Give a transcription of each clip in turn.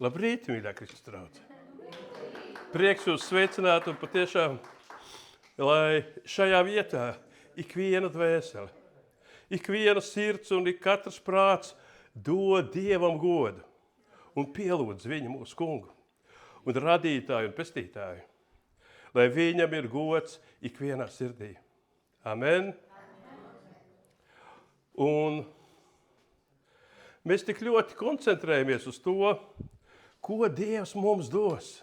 Labrīt, mīļā Kristus draudze. Prieks jūs sveicināt un patiešām, lai šajā vietā ikviena dvēsele, ikviena sirds un ik katrs prāts dod Dievam godu un pielūdz viņu mūsu kungu un radītāju un pestītāju, lai viņam ir gods ikvienā sirdī. Amen. Un mēs tik ļoti koncentrējamies uz to, ko Dievs mums dos.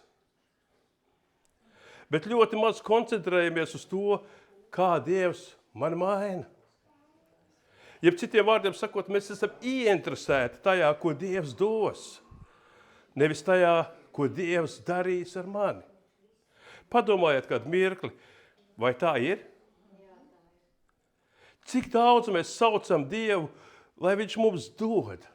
Bet ļoti maz koncentrējamies uz to, kā Dievs mani maina. Jeb citiem vārdiem sakot, mēs esam ieinteresēti tajā, ko Dievs dos, nevis tajā, ko Dievs darīs ar mani. Padomājiet kādu mirkli, vai tā ir? Cik daudz mēs saucam Dievu, lai viņš mums dod?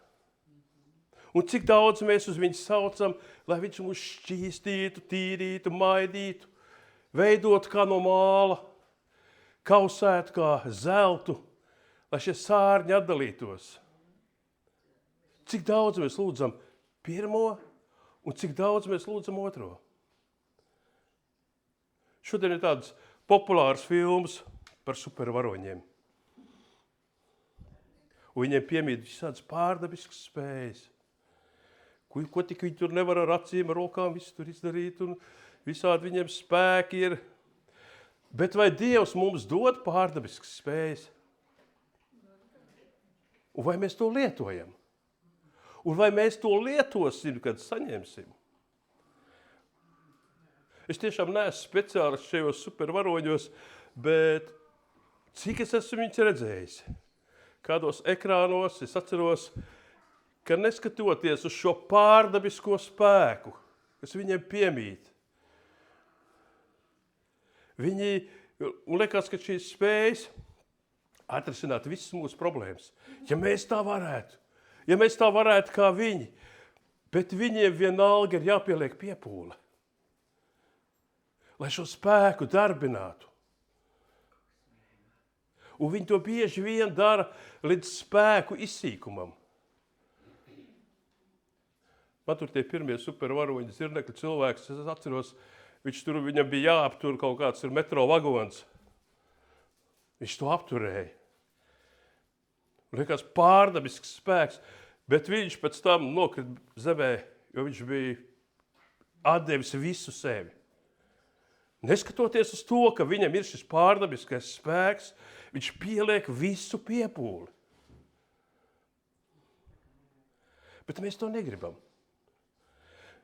Un cik daudz mēs uz viņu saucam, lai viņš mūs šķīstītu, tīrītu, maidītu, veidotu kā no māla, kausētu kā zeltu, lai šie sārņi atdalītos. Cik daudz mēs lūdzam pirmo un cik daudz mēs lūdzam otro? Šodien ir tāds populārs films par supervaroņiem. Un viņiem piemīt visādas pārdabiskas spējas. Ko tik viņi tur nevar ar acīm, ar rokām visu tur izdarīt, un visādi viņiem spēki ir. Bet vai Dievs mums dod pārdabiskas spējas? Un vai mēs to lietojam? Un vai mēs to lietosim, kad saņemsim? Es tiešām neesmu speciālists šajos supervaroņos, bet cik es esmu viņus redzējis? Kādos ekrānos es atceros, ka neskatoties uz šo pārdabisko spēku, kas viņiem piemīt, viņi, un liekas, ka šīs spējas atrisināt visas mūsu problēmas. Ja mēs tā varētu kā viņi, bet viņiem vienalga ir jāpieliek piepūle, lai šo spēku darbinātu. Un viņi to bieži vien dara līdz spēku izsīkumam. Man tur tie pirmie supervaroņi, zirnekļu cilvēks, es atceros, viņam bija jāaptur kaut kāds metro vagons. Viņš to apturēja. Liekas pārdabisks spēks, bet viņš pēc tam nokrita zemē, jo viņš bija atdevis visu sevi. Neskatoties uz to, ka viņam ir šis pārdabiskais spēks, viņš pieliek visu piepūli. Bet mēs to negribam.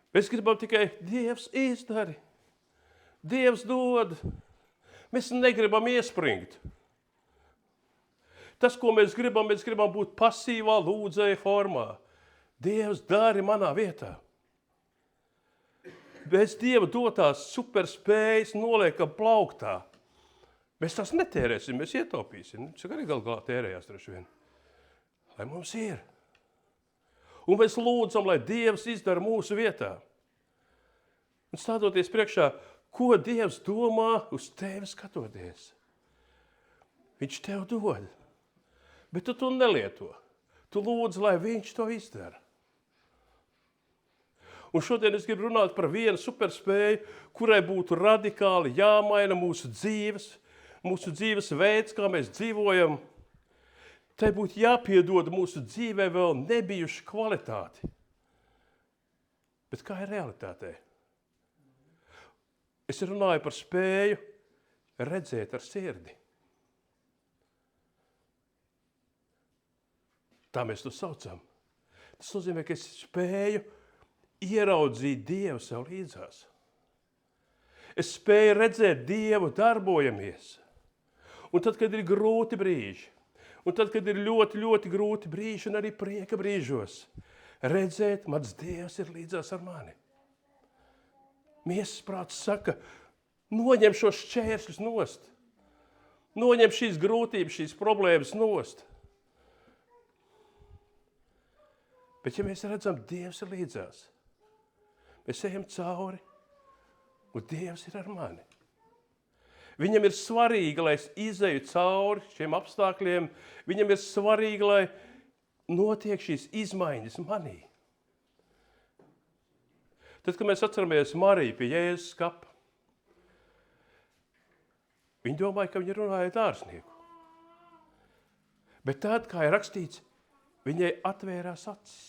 Mēs gribam tikai Dievs izdari, Dievs dod. Mēs negribam iespringt. Tas, ko mēs gribam būt pasīvā lūdzēja formā. Dievs dari manā vietā. Bez Dieva dotās superspējas noliekam plauktā. Mēs tās netērēsim, mēs ietaupīsim. Cik arī galā tērējās droši vien. Lai mums ir. Un mēs lūdzam, lai Dievs izdara mūsu vietā. Un stādoties priekšā, ko Dievs domā uz tevi skatoties. Viņš tev dod. Bet tu to nelieto. Tu lūdzi, lai viņš to izdara. Un šodien es gribu runāt par vienu superspēju, kurai būtu radikāli jāmaina mūsu dzīves veids, kā mēs dzīvojam. Tai būtu jāpiedod mūsu dzīvē vēl nebijuši kvalitāti. Bet kā ir realitātē? Es runāju par spēju redzēt ar sirdi. Tā mēs to saucam. Tas nozīmē, ka es spēju ieraudzīt Dievu sev līdzās. Es spēju redzēt Dievu darbojamies. Un tad, kad ir grūti brīži, un tad, kad ir ļoti, ļoti grūti brīži, un arī prieka brīžos, redzēt, mans Dievs ir līdzās ar mani. Miesas prāts saka, noņem šos šķēršļus nost. Noņem šīs grūtības, šīs problēmas nost. Bet ja mēs redzam, Dievs ir līdzās, mēs ejam cauri, un Dievs ir ar mani. Viņam ir svarīgi, lai es izeju cauri šiem apstākļiem. Viņam ir svarīgi, lai notiek šīs izmaiņas manī. Tad, kad mēs atceramies Mariju pie Jēzus kapa, viņi domāja, ka viņi runāja dārznieku. Bet tad, kā ir rakstīts, viņai atvērās acis.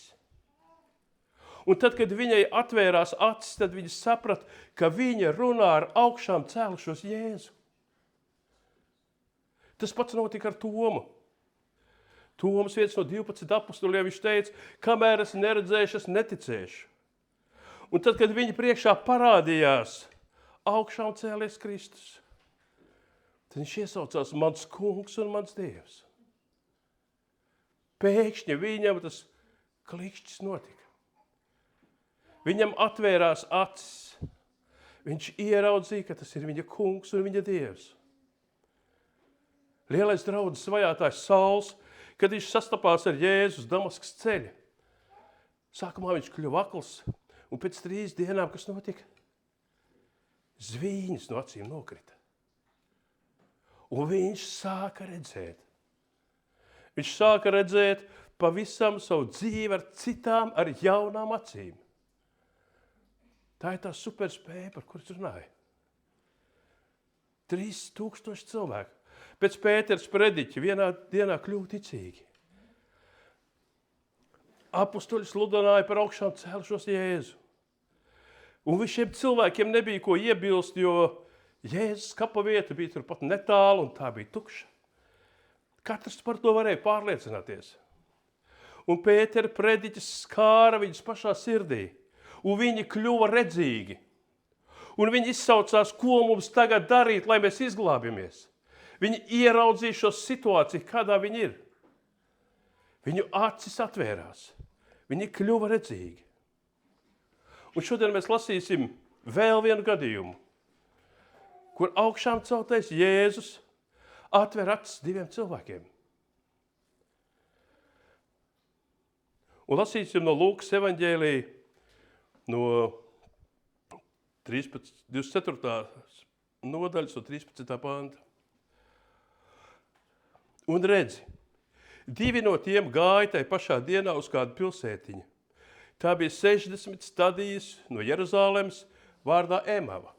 Un tad, kad viņai atvērās acis, tad viņa saprata, ka viņa runā ar augšām cēlušos Jēzu. Tas pats notika ar Tomu. Toms, viens no 12 apostuliem, viņš teica, kamēr es neredzēšu, es neticēšu. Un tad, kad viņa priekšā parādījās augšām cēlies Kristus, tad viņš iesaucās mans kungs un mans Dievs. Pēkšņi viņam tas klikšķis notika. Viņam atvērās acis. Viņš ieraudzīja, ka tas ir viņa kungs un viņa Dievs. Lielais draudzes vajātājs Sauls, kad viņš sastapās ar Jēzus Damaskas ceļa. Sākumā viņš kļuva akls, un pēc 3 dienām, kas notika? Zvīņas no acīm nokrita. Un viņš sāka redzēt. Viņš sāka redzēt pavisam savu dzīvi ar citām, ar jaunām acīm. Tā ir tā superspēja, par kur es runāju. 3000 cilvēku. Pēc Pēters prediķa vienā dienā kļuva ticīgi. Apustuļi sludināja par augšām cēlušos Jēzu. Un šiem cilvēkiem nebija ko iebilst, jo Jēzus kapa vieta bija turpat netālu un tā bija tukša. Katrs par to varēja pārliecināties. Un Pētera prediķis skāra viņus pašā sirdī. Un viņi kļuva redzīgi. Un viņi izsaucās, ko mums tagad darīt, lai mēs izglābjamies. Viņi ieraudzīja šo situāciju, kādā viņi ir. Viņu acis atvērās. Viņi kļuva redzīgi. Un šodien mēs lasīsim vēl vienu gadījumu, kur augšām celtais Jēzus atver acis 2 cilvēkiem. Un lasīsim no Lūkas evaņģēlija, no 24. nodaļas, no 13. panta. Un redzi, 2 no tiem gāja tai pašā dienā uz kādu pilsētiņu. Tā bija 60 stadijas no Jeruzālemes vārdā Emava.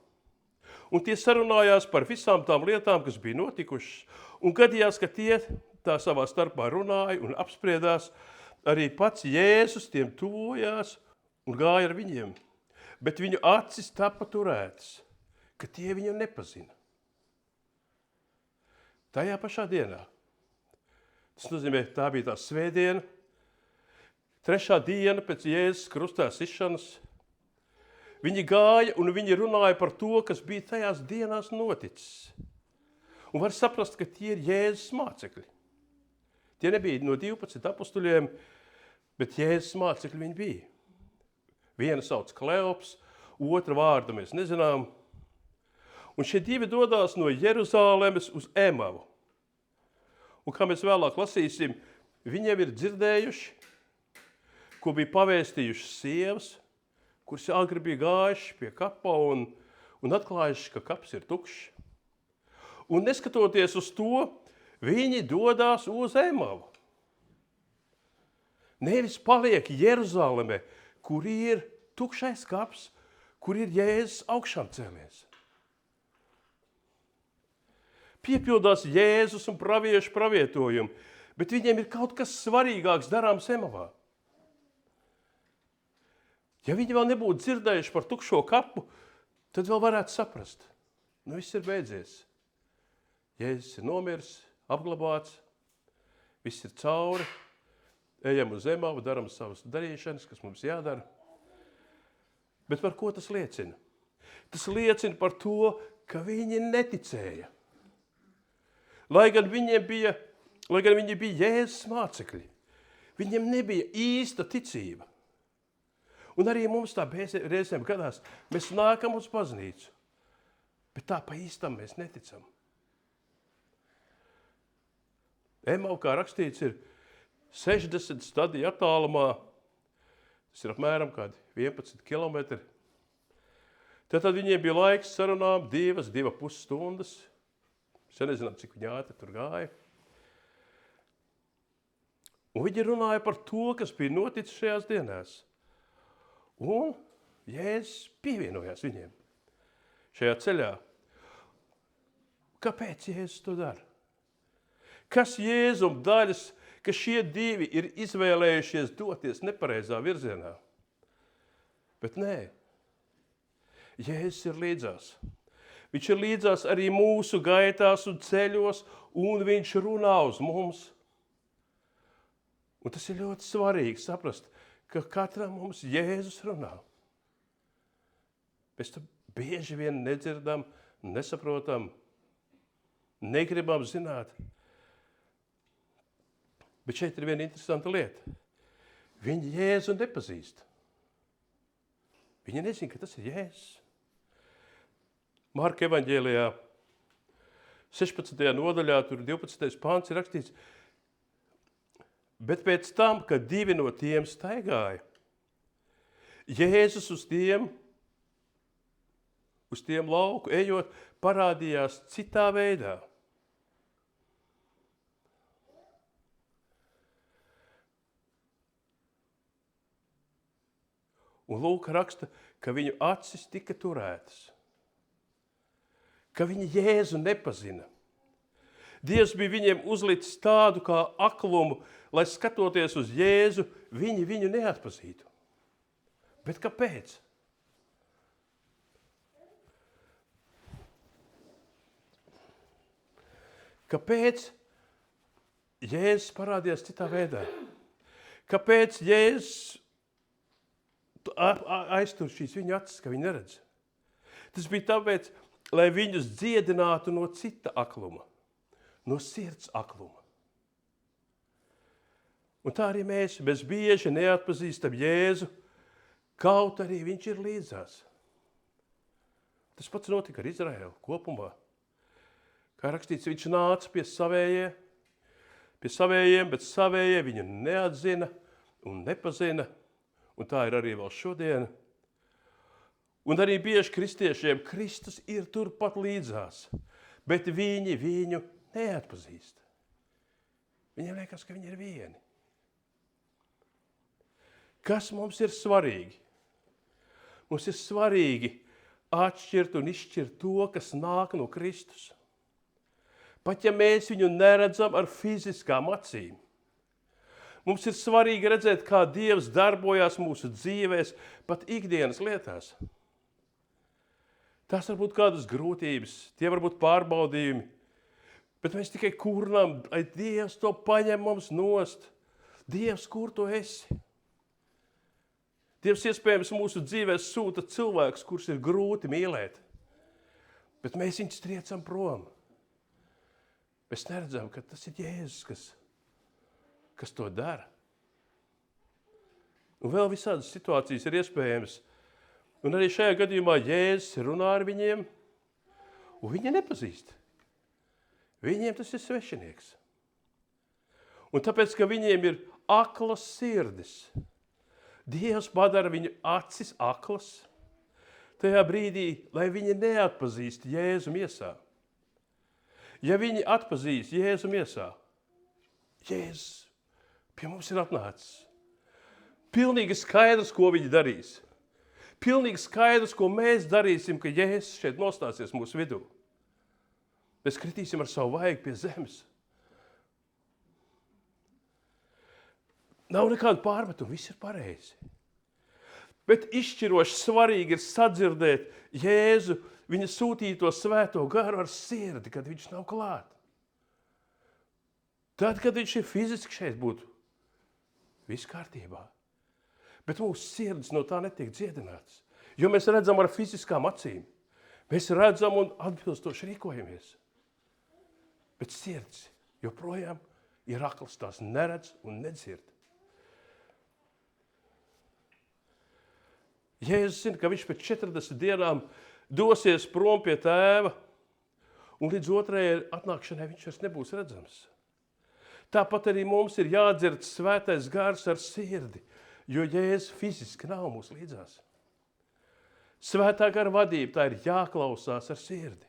Un tie sarunājās par visām tām lietām, kas bija notikušas. Un gadījās, ka tie tā savā starpā runāja un apspriedās, arī pats Jēzus tiem tuvojās un gāja ar viņiem. Bet viņu acis tapa turētas, ka tie viņu nepazina. Tajā pašā dienā. Tas nozīmē, tā bija tā svētdiena, 3. diena pēc Jēzus krustā sišanas. Viņi gāja un viņi runāja par to, kas bija tajās dienās noticis. Un var saprast, ka tie ir Jēzus mācekļi. Tie nebija no 12 apustuļiem, bet Jēzus mācekļi viņi bija. Viena sauc Kleops, otra vārdu mēs nezinām. Un šie 2 dodās no Jeruzālemes uz Emavu. Un kā mēs vēlāk lasīsim, viņiem ir dzirdējuši, ko bija pavēstījuši sievas, kuras agri bija gājuši pie kapa un atklājuši, ka kaps ir tukšs. Un neskatoties uz to, viņi dodās uz Emavu. Nevis paliek Jeruzālemē, kur ir tukšais kaps, kur ir Jēzus augšām cēlies. Piepildās Jēzus un praviešu pravietojumi, bet viņiem ir kaut kas svarīgāks darāms Emavā. Ja viņi vēl nebūtu dzirdējuši par tukšo kapu, tad vēl varētu saprast. Viss ir beidzies. Jēzus ir nomiris, apglabāts, viss ir cauri. Ejam uz Emavu, daram savas darīšanas, kas mums jādara. Bet par ko tas liecina? Tas liecina par to, ka viņi neticēja. Lai gan viņi bija Jēzus mācekļi, viņiem nebija īsta ticība. Un arī mums tā reizēm gadās, mēs nākam uz baznīcu, bet tā pa īstam mēs neticam. Emau, kā rakstīts, ir 60 stadiju attālumā, tas ir apmēram kādi 11 kilometri. Tad viņiem bija laiks sarunām 2,5 stundas. Es nezinām, cik viņi ātri tur gāja. Un viņi runāja par to, kas bija noticis šajās dienās. Un Jēzus pievienojās viņiem šajā ceļā. Kāpēc Jēzus to dara? Kas Jēzum daļas, ka šie divi ir izvēlējušies doties nepareizā virzienā? Bet nē, Jēzus ir līdzās. Viņš ir līdzās arī mūsu gaitās un ceļos, un viņš runā uz mums. Un tas ir ļoti svarīgi saprast, ka katram mums Jēzus runā. Mēs to bieži vien nedzirdam, nesaprotam, negribam zināt. Bet šeit ir viena interesanta lieta. Viņi Jēzu nepazīst. Viņi nezina, ka tas ir Jēzus. Marka evaņģēlijā 16. nodaļā, tur 12. pāns ir rakstīts, bet pēc tam, kad divi no tiem staigāja, Jēzus uz tiem lauku ejot, parādījās citā veidā. Un Lūka raksta, ka viņu acis tika turētas. Ka viņi Jēzu nepazina. Dievs bija viņiem uzlicis tādu kā aklumu, lai skatoties uz Jēzu, viņi viņu neatpazītu. Bet kāpēc? Kāpēc Jēzus parādījās citā veidā? Kāpēc Jēzus aiztur šīs viņa acis, ka viņi neredz? Tas bija tāpēc, lai viņus dziedinātu no cita akluma, no sirds akluma. Un tā arī mēs bieži neatpazīstam Jēzu, kaut arī viņš ir līdzās. Tas pats notika ar Izraēlu kopumā. Kā rakstīts, viņš nāca pie savējiem, bet savējie viņu neatzina un nepazina, un tā ir arī vēl šodien. Un arī bieži kristiešiem Kristus ir turpat līdzās, bet viņi viņu neatpazīst. Viņiem liekas, ka viņi ir vieni. Kas mums ir svarīgi? Mums ir svarīgi atšķirt un izšķirt to, kas nāk no Kristus. Pat ja mēs viņu neredzam ar fiziskām acīm. Mums ir svarīgi redzēt, kā Dievs darbojās mūsu dzīvēs, pat ikdienas lietās. Tās var būt kādas grūtības, tie var būt pārbaudījumi, bet mēs tikai kurnām, lai Dievs to paņem mums nost. Dievs, kur tu esi? Dievs iespējams mūsu dzīvēs sūta cilvēks, kurš ir grūti mīlēt, bet mēs viņus triecam prom. Mēs neredzam, ka tas ir Jēzus, kas to dara. Un vēl visādas situācijas ir iespējams. Un arī šajā gadījumā Jēzus runā ar viņiem, un viņi nepazīst. Viņiem tas ir svešinieks. Un tāpēc, ka viņiem ir aklas sirdis, Dievs padara viņu acis aklas, tajā brīdī, lai viņi neatpazīst Jēzu miesā. Ja viņi atpazīst Jēzu miesā, Jēzus pie mums ir atnācis. Pilnīgi skaidrs, ko viņi darīs. Pilnīgi skaidrs, ko mēs darīsim, ka Jēzus šeit nostāsies mūsu vidū. Mēs kritīsim ar savu vaigu pie zemes. Nav nekāda pārmetuma, viss ir pareizi. Bet izšķiroši svarīgi ir sadzirdēt Jēzu, viņa sūtīto svēto garu ar sirdi, kad viņš nav klāt. Tad, kad viņš ir fiziski šeit būtu, viss kārtībā. Bet mūsu sirds no tā netiek dziedināts. Jo mēs redzam ar fiziskām acīm. Mēs redzam un atbilstoši rīkojamies. Bet sirds joprojām ir akls, tās neredz un nedzird. Jēzus zina, ka viņš pēc 40 dienām dosies prom pie tēva, un līdz otrajai atnākšanai viņš vairs nebūs redzams. Tāpat arī mums ir jādzird svētais gars ar sirdi, jo Jēzus fiziski nav mūsu līdzās. Svētā gara vadība, tā ir jāklausās ar sirdi.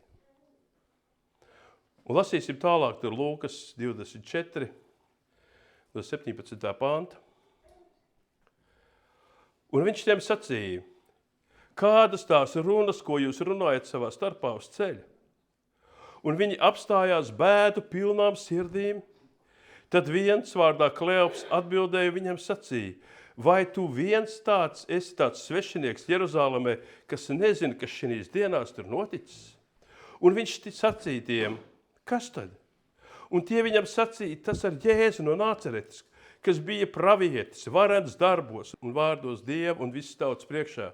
Un lasīsim tālāk, tur Lūkas 24, no 17. panta. Un viņš tiem sacīja, kādas tās runas, ko jūs runājat savā starpā uz ceļa? Un viņi apstājās bēdu pilnām sirdīm. Tad viens vārdā Kleops atbildēja viņam sacīja, vai tu viens esi tāds svešinieks Jeruzalemē, kas nezina, kas šīs dienās tur noticis? Un viņš sacīja tiem, kas tad? Un tie viņam sacīja, tas ar Jēzu no Nāceretes, kas bija pravietis, varens darbos un vārdos Dievu un visas tautas priekšā,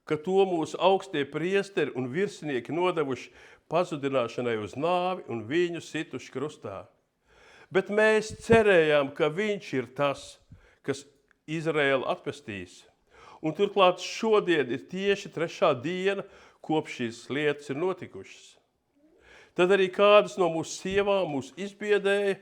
ka to mūsu augstie priesteri un virsnieki nodevuši pazudināšanai uz nāvi un viņu situši krustā. Bet mēs cerējām, ka viņš ir tas, kas Izraēlu atpestīs. Un turklāt šodien ir tieši 3. diena, kopš šīs lietas ir notikušas. Tad arī kādas no mūsu sievām mūs izbiedēja,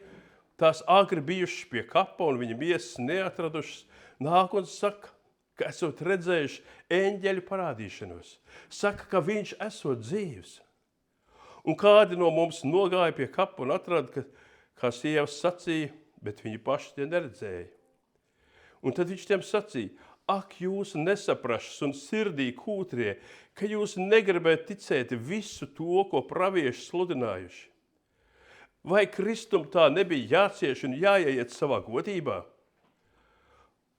tās agri bijušas pie kapa un viņa miesas neatradušas, nāk un saka, ka esot redzējuši eņģeļu parādīšanos. Saka, ka viņš esot dzīvs. Un kādi no mums nogāja pie kapa un atrada, kā sievas sacīja, bet viņi paši tie neredzēja. Un tad viņš tiem sacīja, ak, jūs nesaprašas un sirdī kūtrie, ka jūs negribētu ticēt visu to, ko pravieši sludinājuši. Vai Kristum tā nebija jācieš un jāieiet savā godībā?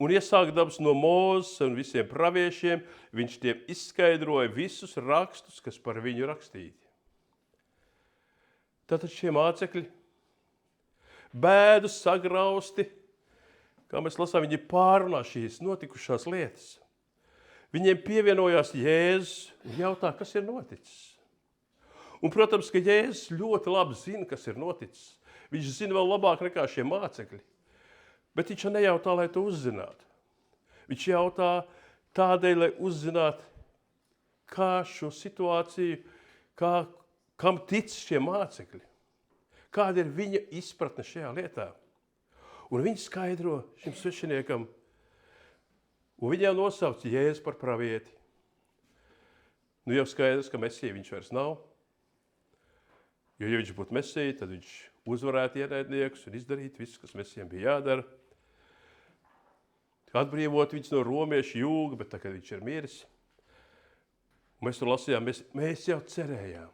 Un iesākdams no Mūzes un visiem praviešiem, viņš tiem izskaidroja visus rakstus, kas par viņu rakstīti. Tātad šie mācekļi, bēdu sagrausti, kā mēs lasām, viņi pārunā šīs notikušās lietas. Viņiem pievienojās Jēzus un jautā, kas ir noticis. Un, protams, ka Jēzus ļoti labi zina, kas ir noticis. Viņš zina vēl labāk nekā šie mācekļi. Bet viņš nejautā, lai to uzzinātu. Viņš jautā tādēļ, lai uzzinātu, kā šo situāciju, kam tic šie mācekļi. Kāda ir viņa izpratne šajā lietā. Un viņi skaidro šim svešiniekam, un viņā nosauc Jēzu par pravieti. Nu jau skaidrs, ka Mesija viņš vairs nav. Jo, ja viņš būtu Mesija, tad viņš uzvarētu ienaidniekus un izdarītu visu, kas Mesijam bija jādara. Atbrīvot viņus no romiešu jūga, bet tagad viņš ir miris. Mēs tur lasījām, mēs jau cerējām.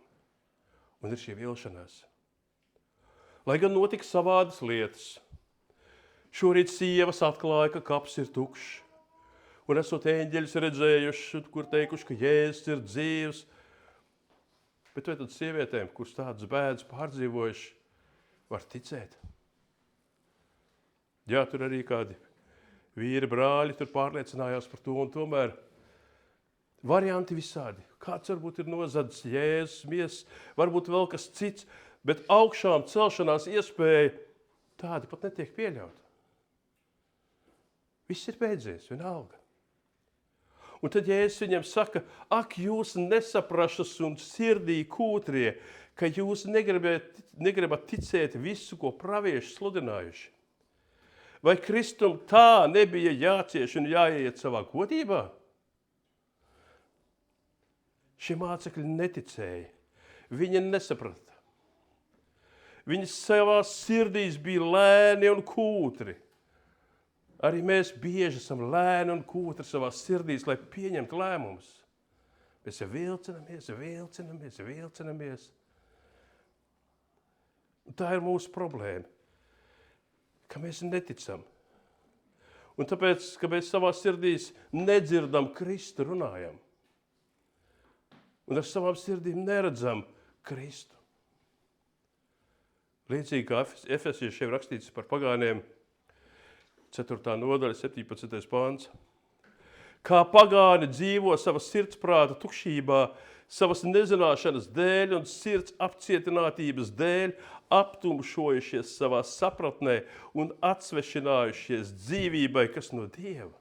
Un ir šī vilšanās. Lai gan notika savādas lietas. Šorīt sievas atklāja, ka kaps ir tukšs. Un esot eņģeļus redzējuši, kur teikuši, ka Jēzus ir dzīvs. Bet vai tad sievietēm, kuras tādas bēdas pārdzīvojuši, var ticēt? Jā, tur arī kādi vīri, brāļi tur pārliecinājās par to, un tomēr varianti visādi. Kāds varbūt ir nozadzis Jēzus miesas, varbūt vēl kas cits, bet augšām celšanās iespēja tādi pat netiek pieļauta. Viss ir beidzies, vienalga. Un tad Jēzus viņam saka, ak, jūs nesaprašas un sirdī kūtrie, ka jūs negribat ticēt visu, ko pravieši sludinājuši. Vai Kristum tā nebija jācieš un jāieiet savā godībā? Šie mācekļi neticēja. Viņi nesaprata. Viņi savās sirdīs bija lēni un kūtri. Arī mēs bieži esam lēni un kūtri savās sirdīs, lai pieņemtu lēmumus. Mēs jau vilcinamies. Un tā ir mūsu problēma, ka mēs neticam. Un tāpēc, ka mēs savās sirdīs nedzirdam Kristu runājam. Un ar savām sirdīm neredzam Kristu. Līdzīgi kā Efesiešiem rakstīts par pagāniem, 4. nodaļa, 17. pāns. Kā pagāni dzīvo savas sirdsprāta tukšībā, savas nezināšanas dēļ un sirds apcietinātības dēļ, aptumšojušies savā sapratnē un atsvešinājušies dzīvībai, kas no Dieva.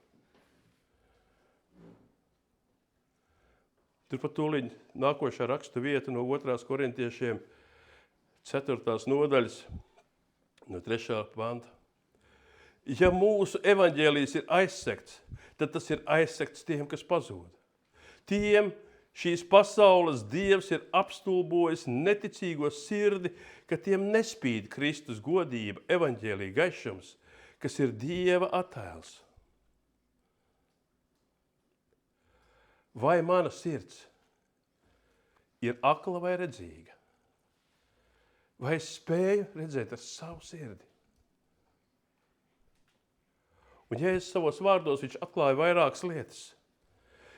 Turpat tūliņ nākošā rakstu vieta no 2. korintiešiem 4. nodaļas no 3. panta. Ja mūsu evaņģēlijs ir aizsekts, tad tas ir aizsekts tiem, kas pazūd. Tiem šīs pasaules Dievs ir apstulbojis neticīgo sirdi, ka tiem nespīd Kristus godība, evaņģēlija gaišums, kas ir Dieva attēls. vai mana sirds ir akla vai redzīga? Vai es spēju redzēt ar savu sirdi? Un Jēzus savos vārdos viņš atklāja vairākas lietas.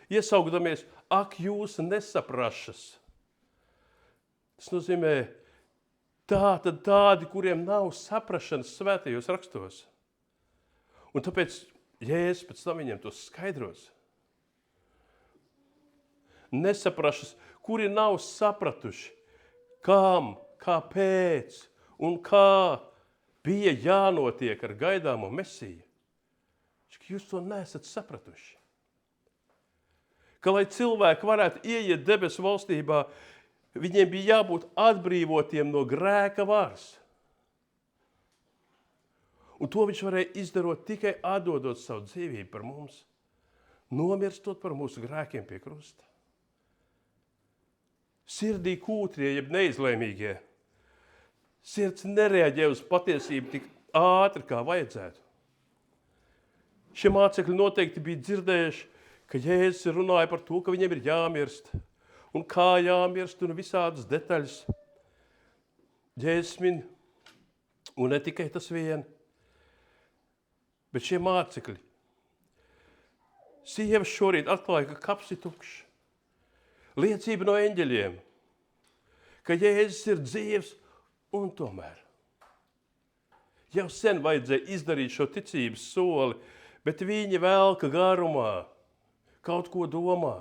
Iesaugdamies, ak, jūs nesaprašas. Tas nozīmē, tādi, kuriem nav saprašanas svētajos rakstos. Un tāpēc Jēzus pēc tam viņiem to skaidros. Nesaprašas, kuri nav sapratuši, kam, kāpēc un kā bija jānotiek ar gaidāmo Mesiju. Jūs to neesat sapratuši. Ka, lai cilvēki varētu ieiet debesu valstībā, viņiem bija jābūt atbrīvotiem no grēka varas. Un to viņš varēja izdarot tikai atdodot savu dzīvību par mums, nomirstot par mūsu grēkiem pie krusta. Sirdī kūtrie, jeb neizlēmīgie, sirds nereaģē uz patiesību tik ātri, kā vajadzētu. Šie mācekļi noteikti bija dzirdējuši, ka Jēzus runāja par to, ka viņiem ir jāmirst, un kā jāmirst, un visādas detaļas. Jēzus min, un ne tikai tas vien, bet šie mācekļi. Sievas šorīt atklāja, ka kaps ir tukšs. Liecība no eņģeļiem, ka Jēzus ir dzīvs, un tomēr. Jau sen vajadzēja izdarīt šo ticības soli, bet viņi velka garumā, kaut ko domā.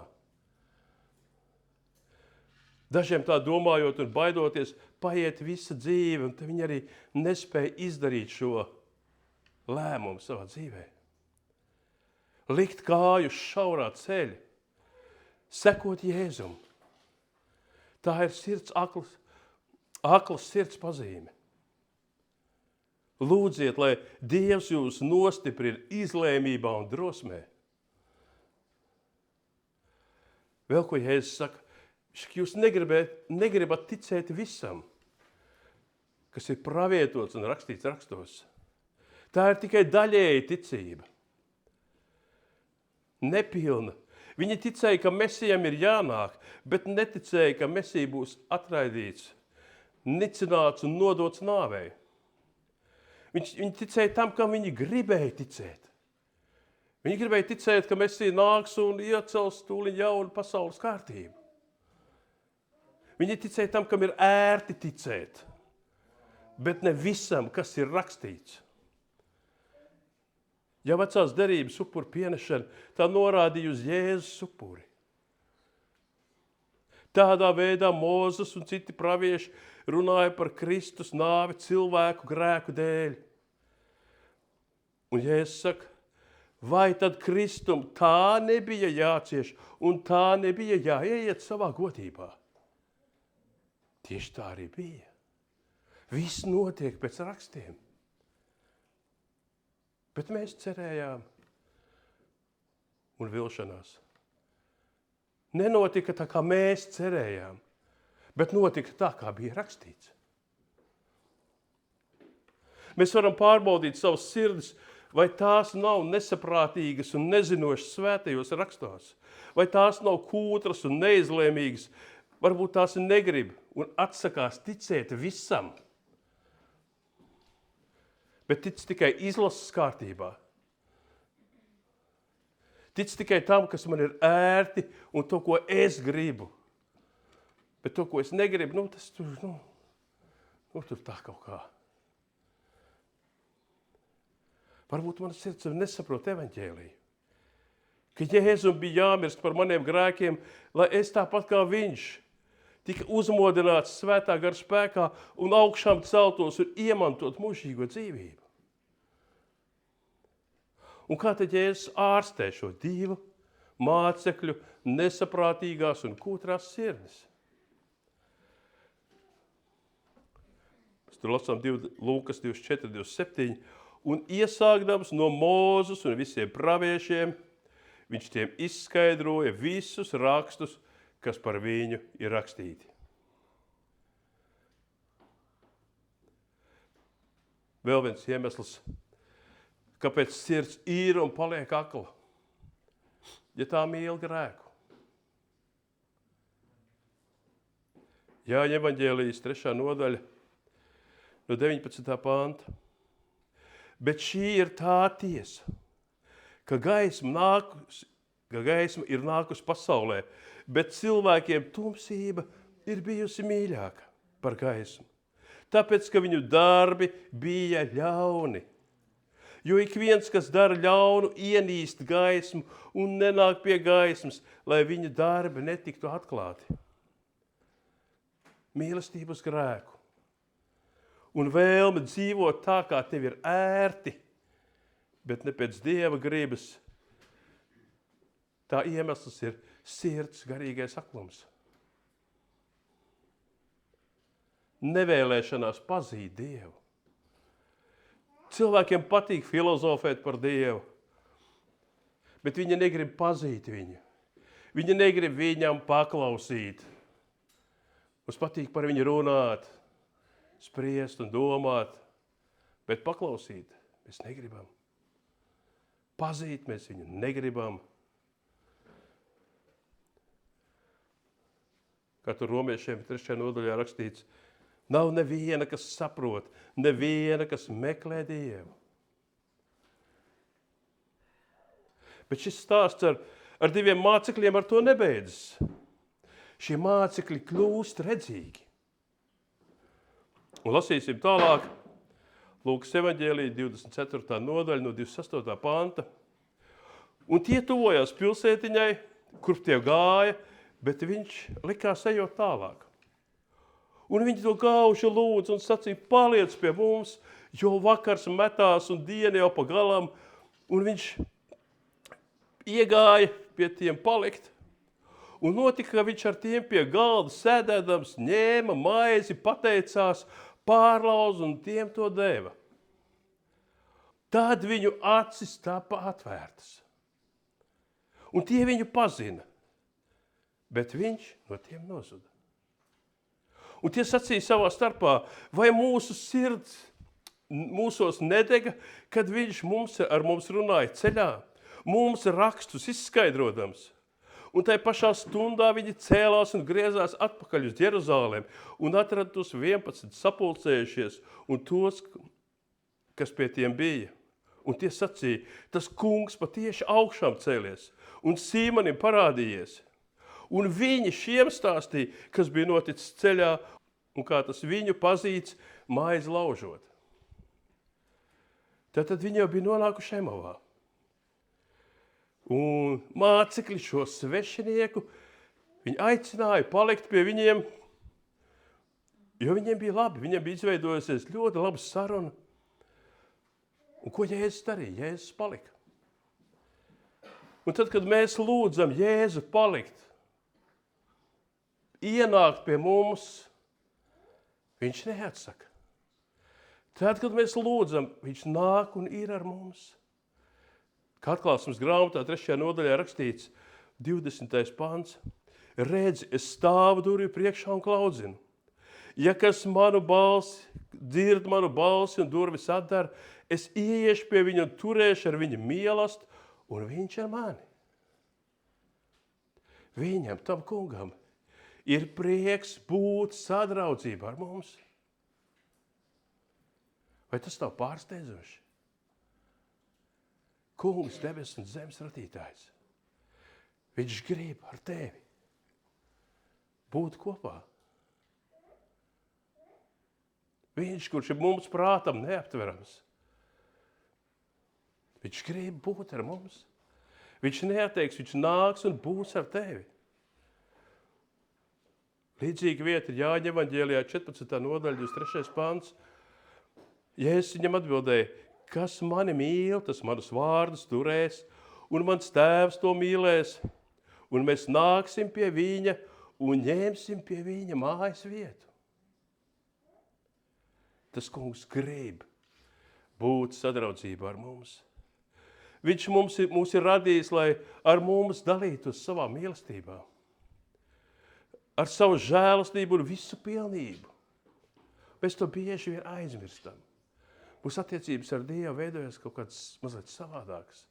Dažiem tā domājot un baidoties, paiet visa dzīve, un viņi arī nespēja izdarīt šo lēmumu savā dzīvē. Likt kāju šaurā ceļa, sekot Jēzum. Tā ir sirds aklas sirds pazīme. Lūdziet, lai Dievs jūs nostiprina izlēmībā un drosmē. Vēl ko Jēzus saka, jūs negribat ticēt visam, kas ir pravietots un rakstīts rakstos. Tā ir tikai daļēja ticība. Nepilna. Viņi ticēja, ka Mesijam ir jānāk, bet neticēja, ka Mesija būs atraidīts, nicināts un nodots nāvei. Viņi ticēja tam, kam viņi gribēja ticēt. Viņi gribēja ticēt, ka Mesija nāks un iecels tūliņ jaunu pasaules kārtību. Viņi ticēja tam, kam ir ērti ticēt, bet ne visam, kas ir rakstīts. Ja vecās derības upuru pienešana, tā norādīja uz Jēzus upuri. Tādā veidā Mūzes un citi pravieši runāja par Kristus nāvi cilvēku grēku dēļ. Un Jēzus saka, vai tad Kristum tā nebija jācieš un tā nebija jāieiet savā godībā? Tieši tā arī bija. Viss notiek pēc rakstiem. Bet mēs cerējām un vilšanās. Nenotika tā, kā mēs cerējām, bet notika tā, kā bija rakstīts. Mēs varam pārbaudīt savas sirdis, vai tās nav nesaprātīgas un nezinošas svētajos rakstos, vai tās nav kūtras un neizlēmīgas, varbūt tās negrib un atsakās ticēt visam, bet tic tikai izlases kārtībā. Tic tikai tam, kas man ir ērti un to, ko es gribu. Bet to, ko es negribu, tas tur, tur tā kaut kā. Varbūt mana sirds nesaprot evaņģēliju. Ka Jēzum bija jāmirst par maniem grēkiem, lai es tāpat kā viņš tika uzmodināts svētā gara spēkā un augšām celtos un iemantot mūžīgo dzīvību. Un kā tad Jēzus ārstē šo divu mācekļu nesaprātīgās un kūtrās sirdis? Mēs tur lasām Lūkas 24, 27. Un iesākdams no Mūzes un visiem praviešiem, viņš tiem izskaidroja visus rakstus, kas par viņu ir rakstīti. Vēl viens iemesls, kāpēc sirds ir un paliek akla, ja tā mīl grēku. Jāņa evaņģēlijas 3. nodaļa no 19. panta. Bet šī ir tā tiesa, ka gaisma ir nākusi pasaulē, bet cilvēkiem tumsība ir bijusi mīļāka par gaismu. Tāpēc, ka viņu darbi bija ļauni. Jo ik viens, kas dara ļaunu, ienīst gaismu un nenāk pie gaismas, lai viņa darbi netiktu atklāti. Mīlestība uz grēku un vēlme dzīvot tā, kā tev ir ērti, bet ne pēc Dieva gribas. Tā iemesls ir sirds garīgais aklums. Nevēlēšanās pazīt Dievu. Cilvēkiem patīk filozofēt par Dievu, bet viņi negrib pazīt viņu. Viņi negrib viņam paklausīt. Mums patīk par viņu runāt, spriest un domāt, bet paklausīt mēs negribam. Pazīt mēs viņu negribam. Kā tur romiešiem 3. nodaļā rakstīts, nav neviena, kas saprot, neviena, kas meklē Dievu. Bet šis stāsts ar 2 mācekļiem ar to nebeidzas. Šie mācekļi kļūst redzīgi. Un lasīsim tālāk, Lūkas evaņģēlija 24. nodaļa no 28. panta. Un tie tuvojās pilsētiņai, kur tie gāja, bet viņš likās ejot tālāk. Un viņi to gauži lūdz un sacīja, paliec pie mums, jo vakars metās un diena jau pa galam. Un viņš iegāja pie tiem palikt. Un notika, ka viņš ar tiem pie galda sēdēdams ņēma maizi, pateicās, pārlauz un tiem to deva. Tad viņu acis tapa atvērtas. Un tie viņu pazina, bet viņš no tiem nozuda. Un tie sacīja savā starpā, vai mūsu sirds mūsos nedega, kad viņš ar mums runāja ceļā, mums rakstus izskaidrodams. Un tai pašā stundā viņi cēlās un griezās atpakaļ uz Jeruzalem un atrada tos 11 sapulcējušies un tos, kas pie tiem bija. Un tie sacīja, tas kungs patieši augšām cēlies un Sīmanim parādījies. Un viņi šiem stāstīja, kas bija noticis ceļā un kā tas viņu pazīts maizi laužot. Tad viņi jau bija nonākuši Emavā. Un mācekļi šo svešinieku, viņi aicināja palikt pie viņiem, jo viņiem bija labi, viņiem bija izveidojusies ļoti laba saruna. Un ko Jēzus darīja? Jēzus palika. Un tad, kad mēs lūdzam Jēzu palikt, ienākt pie mums, viņš neatsaka. Tad, kad mēs lūdzam, viņš nāk un ir ar mums. Kā atklāsmes grāmatā 3. nodaļā rakstīts 20. pants. Redzi, es stāvu durvju priekšā un klaudzinu. Ja kas dzird manu balsi un durvis atdara, es ieiešu pie viņa un turēšu ar viņu mīlestību, un viņš ar mani. Viņam, tam kungam, ir prieks būt sadraudzībā ar mums. Vai tas nav pārsteidzoši? Kungs, debes un zemes radītājs. Viņš grib ar tevi būt kopā. Viņš, kurš ir mums prātam neaptverams. Viņš grib būt ar mums. Viņš neatteiks, viņš nāks un būs ar tevi. Līdzīga vieta ir Jāņa evaņģēlijā 14. nodaļa, 23. pants. Jēzus viņam atbildēja, kas mani mīl, tas manus vārdus turēs, un mans tēvs to mīlēs, un mēs nāksim pie viņa un ņemsim pie viņa mājas vietu. Tas kungs grib būt sadraudzībā ar mums. Viņš mūs ir radījis, lai ar mums dalītos savā mīlestībā, ar savu žēlastību un visu pilnību. Mēs to bieži vien aizmirstam. Mūsu attiecības ar Dievu veidojas kaut kāds mazliet savādāks.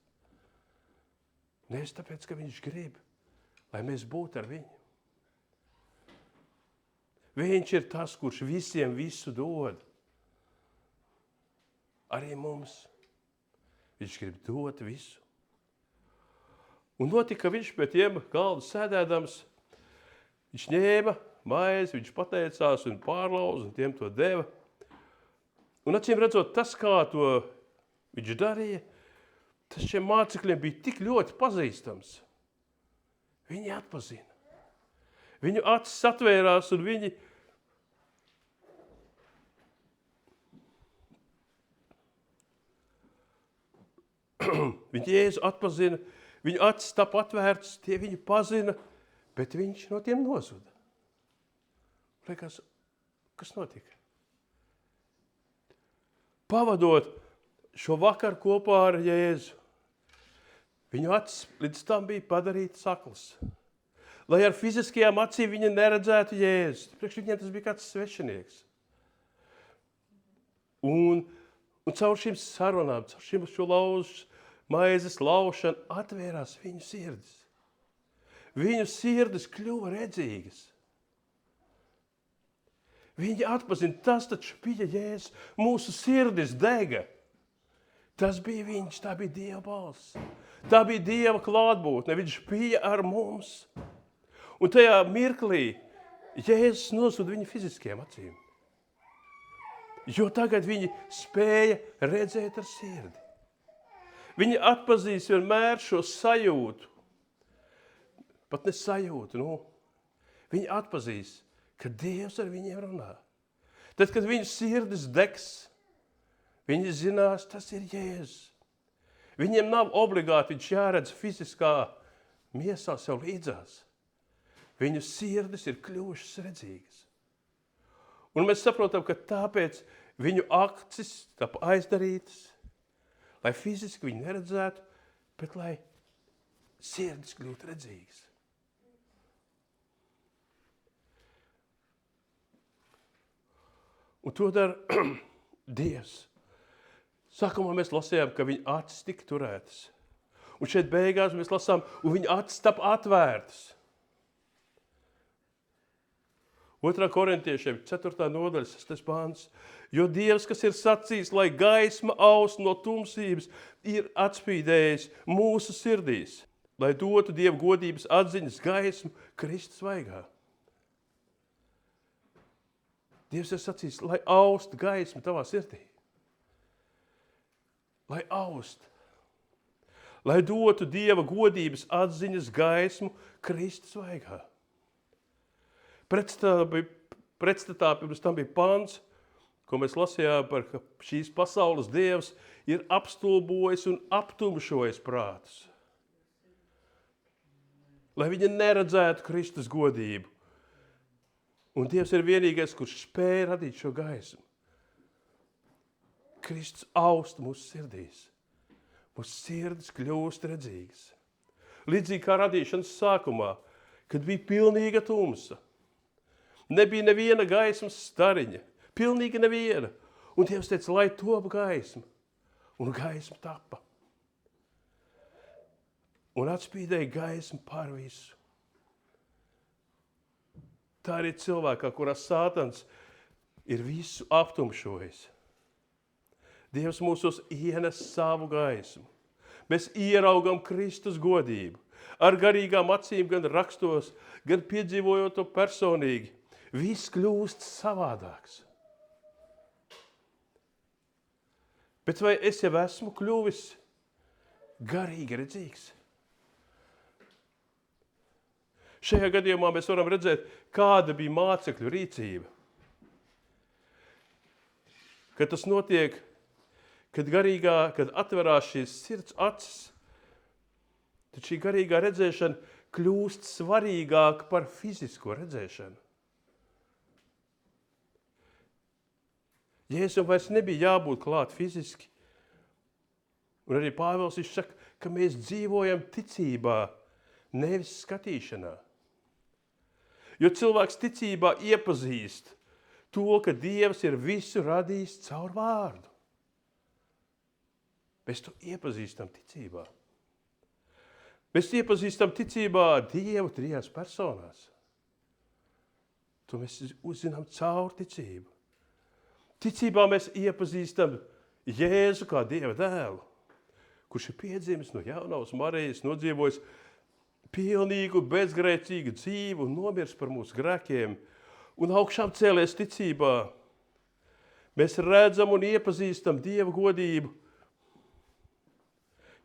Nevis tāpēc, ka viņš grib, lai mēs būtu ar viņu. Viņš ir tas, kurš visiem visu dod. Arī mums. Viņš grib dot visu. Un notika, viņš pie tiem galda sēdēdams, viņš ņēma maizi, viņš pateicās un pārlauza un tiem to deva. Un acīm redzot, tas, kā to viņš darīja, tas šiem mācekļiem bija tik ļoti pazīstams. Viņi atpazina. Viņu acis atvērās un viņi Jēzu atpazina, viņu acis tapa atvērtas, tie viņu pazina, bet viņš no tiem nozuda. Liekas, kas notika? Pavadot šo vakaru kopā ar Jēzu, viņu acis līdz tam bija padarītas aklas. Lai ar fiziskajām acīm viņa neredzētu Jēzu. Priekš viņiem tas bija kāds svešinieks. Un caur šīm sarunām, caur šīm šo maizes laušanu atvērās viņu sirdis. Viņu sirdis kļuva redzīgas. Viņi atpazina, tas taču bija Jēzus. Mūsu sirdis dega. Tas bija viņš, tā bija Dieva balss. Tā bija Dieva klātbūtne, viņš bija ar mums. Un tajā mirklī Jēzus nozuda viņu fiziskajām acīm. Jo tagad viņi spēja redzēt ar sirdi. Viņi atpazīs vienmēr šo sajūtu. Pat ne sajūtu, Viņi atpazīs, ka Dievs ar viņiem runā. Tad, kad viņu sirdis degs, viņi zinās, tas ir Jēzus. Viņiem nav obligāti, viņš jāredz fiziskā miesā sev līdzās. Viņu sirdis ir kļuvušas redzīgas. Un mēs saprotam, ka tāpēc viņu acis tapa aizdarītas, lai fiziski viņi neredzētu, bet lai sirdis kļūtu redzīgas. Un to dara Dievs. Sākumā mēs lasījām, ka viņa acis tika turētas. Un šeit beigās mēs lasām, un viņa acis tapa atvērtas. 2. Korintiešiem 4. nodaļa 6. pāns. Jo Dievs, kas ir sacījis, lai gaisma aust no tumsības, ir atspīdējis mūsu sirdīs, lai dotu Dieva godības atziņas gaismu Kristus vaigā. Dievs ir sacījis, lai aust gaisma tavā sirdī. Lai aust. Lai dotu Dieva godības atziņas gaismu Kristus vaigā. Pretstatā pirms tam bija pants, ko mēs lasījām par, ka šīs pasaules Dievs ir apstulbojis un aptumšojis prātus. Lai viņi neredzētu Kristus godību. Un Dievs ir vienīgais, kurš spēja radīt šo gaismu. Kristus aust mūsu sirdīs. Mūsu sirdis kļūst redzīgas. Līdzīgi kā radīšanas sākumā, kad bija pilnīga tumsa. Nebija neviena gaismas stariņa. Pilnīgi neviena. Un Dievs teica, lai top gaisma. Un gaisma tapa. Un atspīdēja gaismu pār visu. Tā arī cilvēkā, kurā Sātans ir visu aptumšojis. Dievs mūsos ienes savu gaismu. Mēs ieraugam Kristus godību. Ar garīgām acīm gan rakstos, gan piedzīvojot to personīgi. Viss kļūst savādāks. Bet vai es jau esmu kļuvis garīgi redzīgs? Šajā gadījumā mēs varam redzēt, kāda bija mācekļu rīcība. Kad tas notiek, kad atverās šīs sirds acis, tad šī garīgā redzēšana kļūst svarīgāka par fizisko redzēšanu. Jēzum vairs nebija jābūt klāt fiziski. Un arī Pāvils saka, ka mēs dzīvojam ticībā, nevis skatīšanā. Jo cilvēks ticībā iepazīst to, ka Dievs ir visu radījis caur vārdu. Mēs to iepazīstam ticībā. Mēs iepazīstam ticībā Dievu 3 personās. To mēs uzzinām caur ticību. Ticībā mēs iepazīstam Jēzu kā Dieva dēlu, kurš ir piedzimis no jaunavas Marijas, nodzīvojis pilnīgu, bezgrēcīgu dzīvi un nomirs par mūsu grēkiem un augšām cēlies ticībā. Mēs redzam un iepazīstam Dieva godību.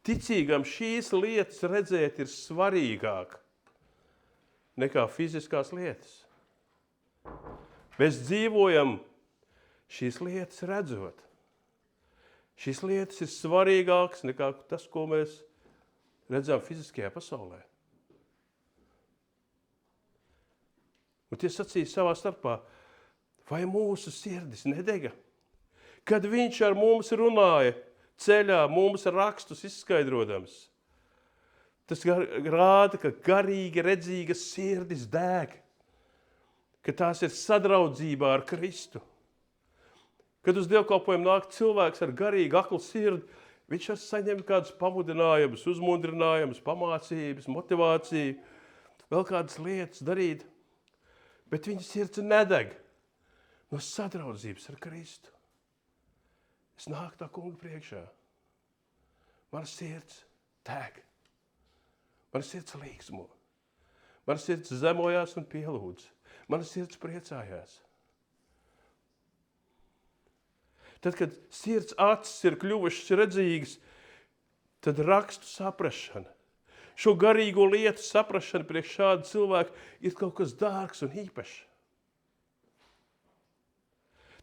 Ticīgam šīs lietas redzēt ir svarīgāk nekā fiziskās lietas. Mēs dzīvojam šīs lietas redzot. Šīs lietas ir svarīgākas nekā tas, ko mēs redzam fiziskajā pasaulē. Un tie sacīja savā starpā, vai mūsu sirdis nedega? Kad viņš ar mums runāja ceļā, mums rakstus izskaidrodams, tas rāda, ka garīgi redzīgas sirdis deg, ka tās ir sadraudzībā ar Kristu. Kad uz dievkalpojumu nāk cilvēks ar garīgu aklu sirdi, viņš var saņemt kādus pamudinājumus, uzmundrinājumus, pamācības, motivāciju, vēl kādas lietas darīt. Bet viņa sirds nedeg no sadraudzības ar Kristu. Es nāku tā kunga priekšā. Mana sirds deg. Mana sirds līksmo. Mana sirds zemojās un pielūdz. Mana sirds priecājās. Tad, kad sirds acis ir kļuvušas redzīgas, tad rakstu saprašana, šo garīgo lietu saprašana priekš šādu cilvēku ir kaut kas dārgs un īpašs.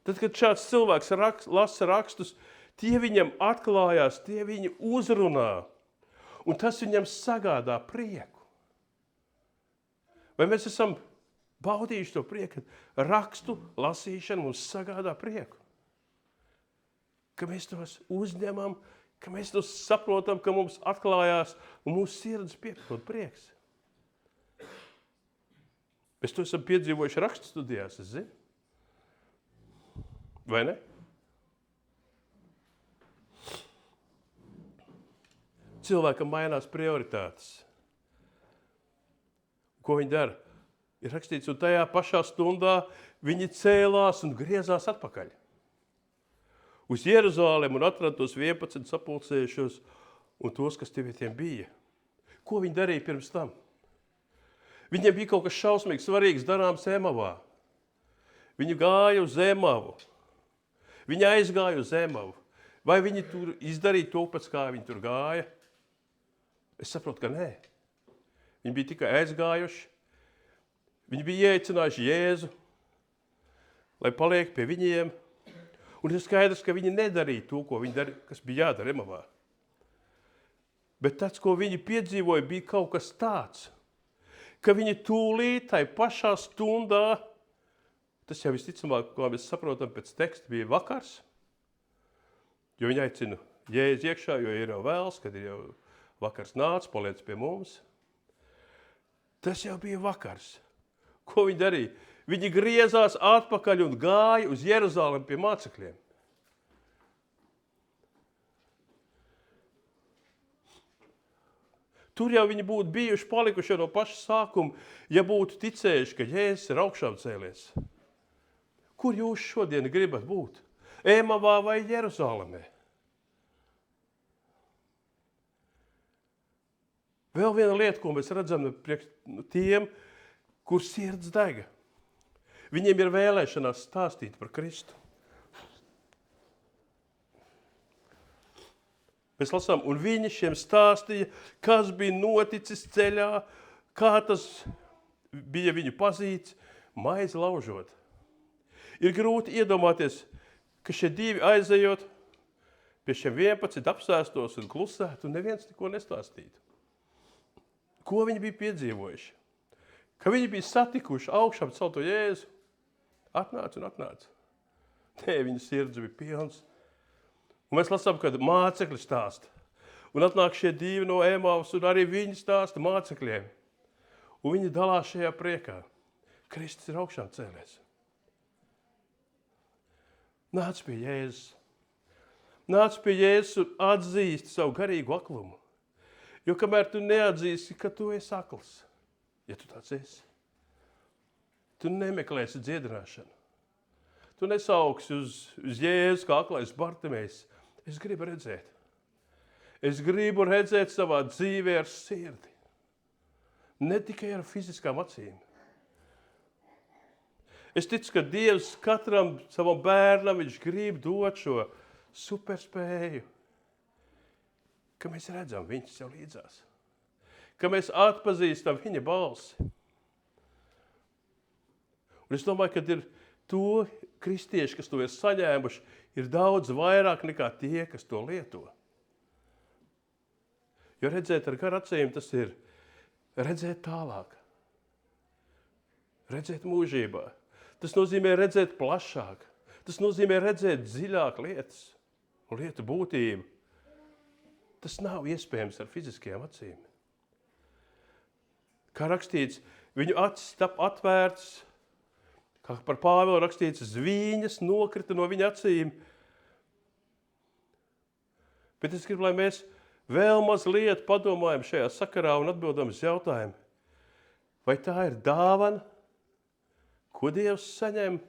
Tad, kad šāds cilvēks lasa rakstus, tie viņam atklājās, tie viņu uzrunā, un tas viņam sagādā prieku. Vai mēs esam baudījuši to prieku, ka rakstu lasīšana mums sagādā prieku? Ka mēs tos uzņemam, ka mēs tos saprotam, ka mums atklājās un mūsu sirds piepilda prieks. Mēs to esam piedzīvojuši rakstu studijās, es zinu. Vai ne? Cilvēkam mainās prioritātes. Ko viņi dara? Ir rakstīts, un tajā pašā stundā viņi cēlās un griezās atpakaļ uz Jeruzalem un atrada tos 11 sapulcējušos un tos, kas tiem bija. Ko viņi darīja pirms tam? Viņiem bija kaut kas šausmīgi svarīgs darāms Emavā. Viņi gāja uz Emavu. Viņi aizgāja uz Emavu. Vai viņi tur izdarīja to, pēc kā viņi tur gāja? Es saprotu, ka nē. Viņi bija tikai aizgājuši. Viņi bija ieaicinājuši Jēzu, lai paliek pie viņiem. Un ir skaidrs, ka viņi nedarīja to, ko viņi darīja, kas bija jādara Emavā. Bet tas, ko viņi piedzīvoja, bija kaut kas tāds, ka viņi tūlīt tai pašā stundā, tas jau visticamāk, ko mēs saprotam pēc teksta, bija vakars, jo viņi aicina Jēzu iekšā, jo ir jau vēls, kad ir jau vakars nāc, paliec pie mums. Tas jau bija vakars. Ko viņi darīja? Viņi griezās atpakaļ un gāja uz Jeruzalem pie mācekļiem. Tur jau viņi būtu bijuši palikuši no paša sākuma, ja būtu ticējuši, ka Jēzus ir augšām cēlies. Kur jūs šodien gribat būt? Emavā vai Jeruzalemē? Vēl viena lieta, ko mēs redzam priekš tiem, kur sirds dega. Viņiem ir vēlēšanās stāstīt par Kristu. Mēs lasām, un viņi šiem stāstīja, kas bija noticis ceļā, kā tas bija viņu pazīts, maizi laužot. Ir grūti iedomāties, ka šie divi aizejot pie šiem 11 apsēstos un klusētu, un neviens neko nestāstītu. Ko viņi bija piedzīvojuši? Ka viņi bija satikuši augšām celto Jēzu. Atnāc un atnāc. Nē, viņa sirds bija pilns. Un mēs lasām, kad mācekļi stāsta. Un atnāk šie divi no Emavas, un arī viņi stāsta mācekļiem. Un viņi dalās šajā priekā. Kristus ir augšām cēlies. Nāc pie Jēzus. Nāc pie Jēzus un atzīsti savu garīgu aklumu. Jo kamēr tu neatzīsti, ka tu esi akls, ja tu tāds esi, Tu nemeklēsi dziedināšanu. Tu nesauksi uz Jēzus kā aklais Bartimejs. Es gribu redzēt. Es gribu redzēt savā dzīvē ar sirdi. Ne tikai ar fiziskām acīm. Es ticu, ka Dievs katram savam bērnam viņš grib dot šo superspēju. Ka mēs redzam viņu sev līdzās. Ka mēs atpazīstam viņa balsi. Un es domāju, ka ir to kristieši, kas to ir saņēmuši, ir daudz vairāk nekā tie, kas to lieto. Jo redzēt ar garu acīm, tas ir redzēt tālāk. Redzēt mūžībā. Tas nozīmē redzēt plašāk. Tas nozīmē redzēt dziļāk lietas un lietu būtību. Tas nav iespējams ar fiziskajām acīm. Kā rakstīts, viņu acis tap atvērts, kā par Pāvilu rakstīts, zvīņas nokrita no viņa acīm. Bet es gribu, lai mēs vēl mazliet padomājam šajā sakarā un atbildam uz jautājumu, vai tā ir dāvana, ko Dievs saņem,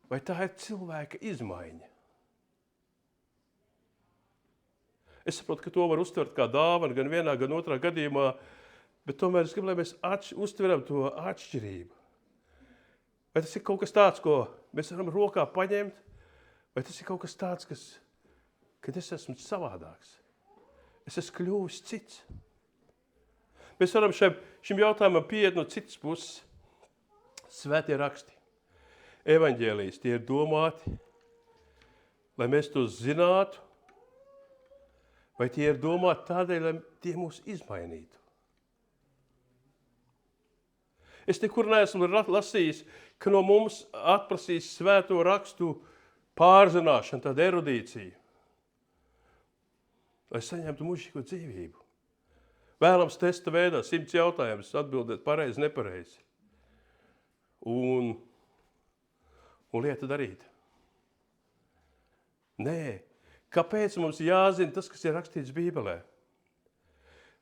vai tā ir cilvēka izmaiņa. Es saprotu, ka to var uztvert kā dāvana gan vienā, gan otrā gadījumā, bet tomēr es gribu, lai mēs uztveram to atšķirību. Vai tas ir kaut kas tāds, ko mēs varam rokā paņemt, vai tas ir kaut kas tāds, kad es esmu savādāks. Es esmu kļuvis cits. Mēs varam šim jautājumam pieiet no citas puses. Svētie raksti, evaņģēlijas, tie ir domāti, lai mēs to zinātu, vai tie ir domāti tādēļ, lai tie mūs izmainītu. Es nekur neesmu lasījis, ka no mums atprasīs svēto rakstu pārzināšanu, tādu erudīciju, lai saņemtu mūžīgo dzīvību. Vēlams testa veidā 100 jautājumus, atbildēt pareizi, nepareizi. Un lieta darīt. Nē, kāpēc mums jāzina tas, kas ir rakstīts Bībelē?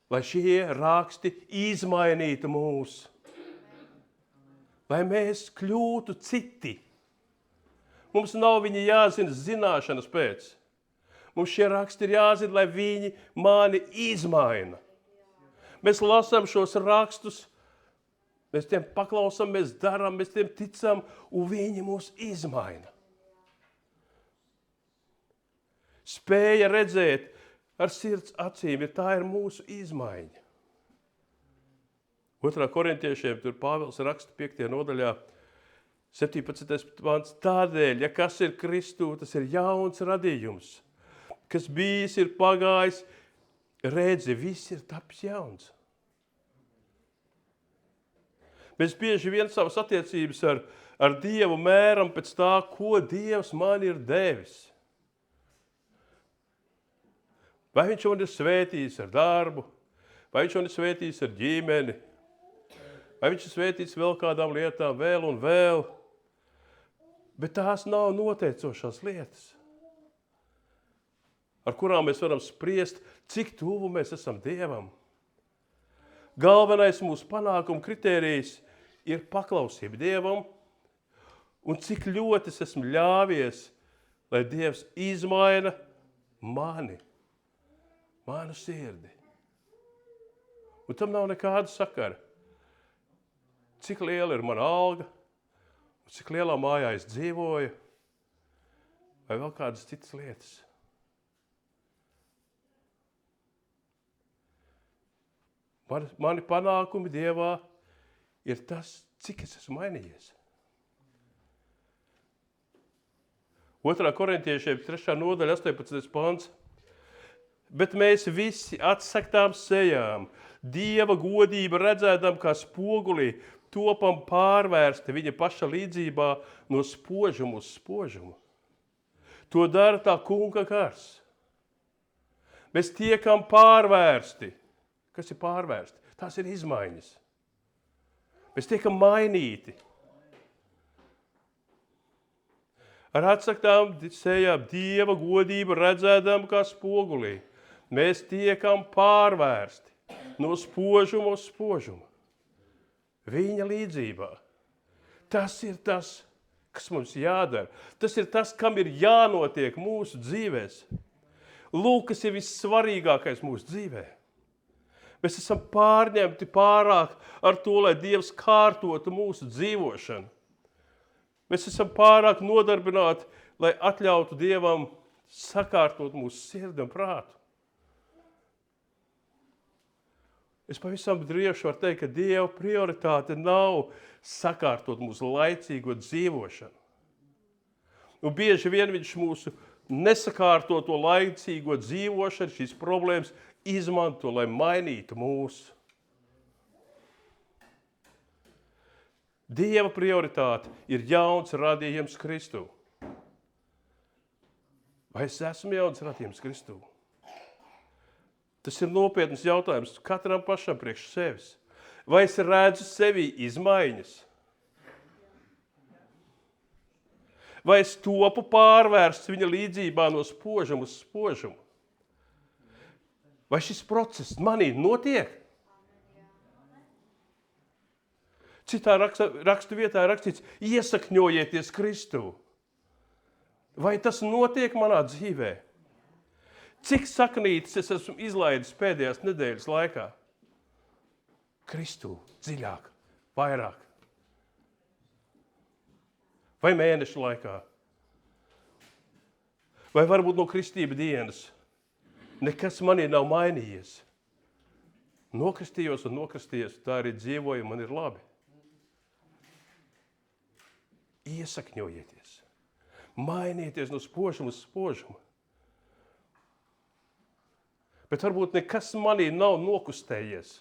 Lai šie raksti izmainītu mūs. Lai mēs kļūtu citi. Mums nav viņi jāzina zināšanas pēc. Mums šie raksti ir jāzina, lai viņi mani izmaina. Mēs lasām šos rakstus, mēs tiem paklausām, mēs darām, mēs tiem ticam, un viņi mūs izmaina. Spēja redzēt ar sirds acīm, tā ir mūsu izmaiņa. 2. korintiešiem, tur Pāvils raksta 5. nodaļā, 17. pants, tādēļ, ja kas ir Kristū, tas ir jauns radījums, kas bijis ir pagājis, redzi, viss ir tapis jauns. Mēs bieži vien savas attiecības ar Dievu mēram pēc tā, ko Dievs man ir devis. Vai viņš man ir svētījis ar darbu, vai viņš man ir svētījis ar ģimeni, vai viņš ir svētījis vēl kādām lietām, vēl un vēl. Bet tās nav noteicošās lietas, ar kurām mēs varam spriest, cik tuvu mēs esam Dievam. Galvenais mūsu panākuma kritērijs ir paklausība Dievam, un cik ļoti es esmu ļāvies, lai Dievs izmaina manu sirdi. Un tam nav nekāda sakara. Cik liela ir mana alga, un cik lielā mājā es dzīvoju, vai vēl kādas citas lietas. Mani panākumi Dievā ir tas, cik es esmu mainījies. 2. korintiešiem 3. nodaļa 18. pants. Bet mēs visi atsaktām sejām, Dieva godība redzēdam kā spogulī, topam pārvērsti viņa paša līdzībā no spožuma uz spožumu. To dara tā kunga gars. Mēs tiekam pārvērsti. Kas ir pārvērsti? Tās ir izmaiņas. Mēs tiekam mainīti. Ar atsaktām sejām Dieva godību redzēdam kā spogulī. Mēs tiekam pārvērsti no spožuma uz spožumu. Viņa līdzībā. Tas ir tas, kas mums jādara. Tas ir tas, kam ir jānotiek mūsu dzīvēs. Lūk, kas ir vissvarīgākais mūsu dzīvē. Mēs esam pārņemti pārāk ar to, lai Dievs kārtotu mūsu dzīvošanu. Mēs esam pārāk nodarbināti, lai atļautu Dievam sakārtot mūsu sirdi un prātu. Es pavisam drieši varu teikt, ka Dieva prioritāte nav sakārtot mūsu laicīgo dzīvošanu. Un bieži vien viņš mūsu nesakārtoto laicīgo dzīvošanu, šīs problēmas izmanto, lai mainītu mūsu. Dieva prioritāte ir jauns radījums Kristū. Vai es esmu jauns radījums Kristū? Tas ir nopietns jautājums katram pašam priekš sevis. Vai es redzu sevī izmaiņas? Vai es topu pārvērsts viņa līdzībā no spožuma uz spožumu? Vai šis process manī notiek? Citā rakstu vietā ir rakstīts, iesakņojieties Kristū. Vai tas notiek manā dzīvē? Cik saknītes es esmu izlaidis pēdējās nedēļas laikā? Kristū, dziļāk, vairāk. Vai mēnešu laikā? Vai varbūt no kristība dienas? Nekas manī nav mainījies. Nokristījos un nokristījos, tā arī dzīvoju, man ir labi. Iesakņojieties. Mainieties no spožuma uz spožumu. Bet varbūt nekas manī nav nokustējies.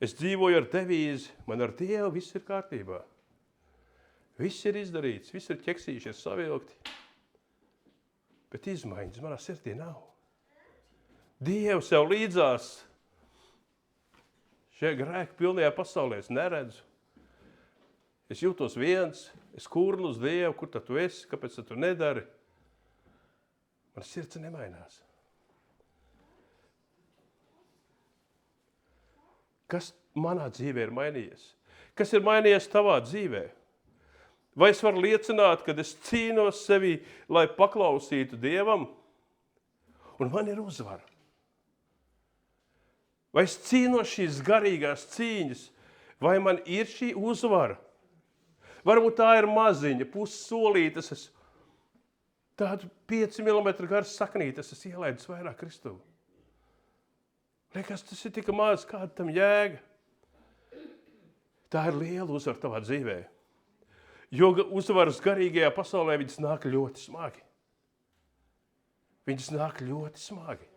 Es dzīvoju ar devīzi, man ar Dievu viss ir kārtībā. Viss ir izdarīts, viss ir ķeksīšies, savilkti. Bet izmaiņas manā sirdī nav. Dievs jau līdzās šajā grēku pilnajā pasaulē es neredzu. Es jūtos viens, es kurnu uz Dievu, kur tad tu esi, kāpēc tu nedari. Man sirds nemainās. Kas manā dzīvē ir mainījies? Kas ir mainījies tavā dzīvē? Vai es varu liecināt, kad es cīnos sevī, lai paklausītu Dievam? Un man ir uzvara. Vai es cīnos šīs garīgās cīņas? Vai man ir šī uzvara? Varbūt tā ir maziņa, pussolītes, es tādu 5 mm garu saknītes, es ielaidus vairāk Kristū. Liekas, tas ir tik maz, kāda tam jēga. Tā ir liela uzvara tavā dzīvē. Jo uzvaras garīgajā pasaulē viņas nāk ļoti smagi. Viņas nāk ļoti smagi.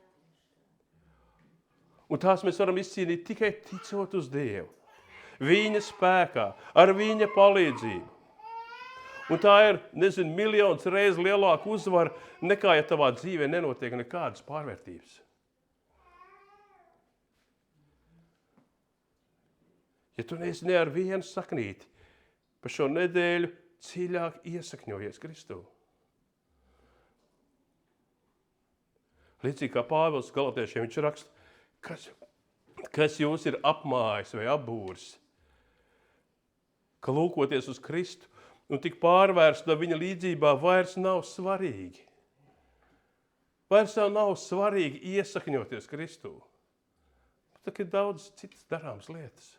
Un tās mēs varam izcīnīt tikai ticot uz Dievu. Viņa spēkā, ar viņa palīdzību. Un tā ir, miljonus reizes lielāka uzvara, nekā ja tavā dzīvē nenotiek nekādas pārvērtības. Ja tu neesi ne ar vienu saknīti, pa šo nedēļu dziļāk iesakņojies Kristū. Līdzīgi kā Pāvils Galatiešiem, viņš raksta, kas jūs ir apmājis vai apbūris, ka lūkoties uz Kristu un tik pārvērst no viņa līdzībā vairs nav svarīgi. Vairs nav svarīgi iesakņoties Kristū. Tā ir daudz citas darāmas lietas.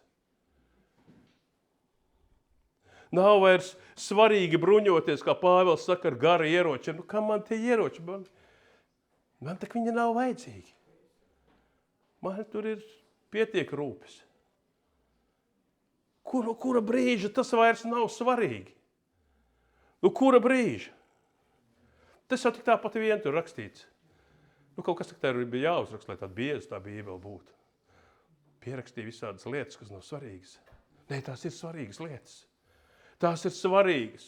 Nav vairs svarīgi bruņoties, kā Pāvils saka, ar garu ieročiem. Nu, kam man tie ieroči? Man tak viņi nav vajadzīgi. Man tur ir pietiek rūpes. Kura brīža tas vairs nav svarīgi? Nu, kura brīža? Tas jau tik tāpat vien tur rakstīts. Nu, kaut kas tā bija jāuzraksta, lai tāda bieza tā Bībele būtu. Pierakstīja visādas lietas, kas nav svarīgas. Nē, tās ir svarīgas lietas. Tās ir svarīgas.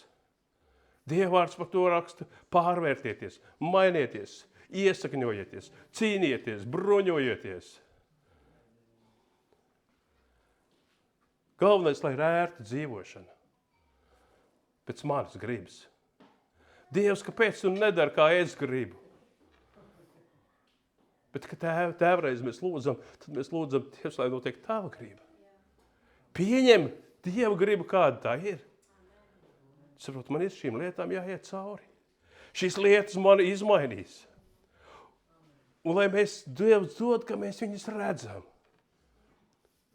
Dievvārds par to raksta, pārvērtieties, mainieties, iesakņojieties, cīnieties, bruņojieties. Galvenais, lai ir ērta dzīvošana. Pēc manas gribas. Dievs, kāpēc tu nedari, kā es gribu? Bet, kad tēvreiz mēs lūdzam, tad mēs lūdzam, Dievs, lai notiek tava griba. Pieņem Dieva gribu, kāda tā ir. Saprot, man ir šīm lietām jāiet cauri. Šīs lietas mani izmainīs. Un lai mēs Dievs dod, ka mēs viņus redzam.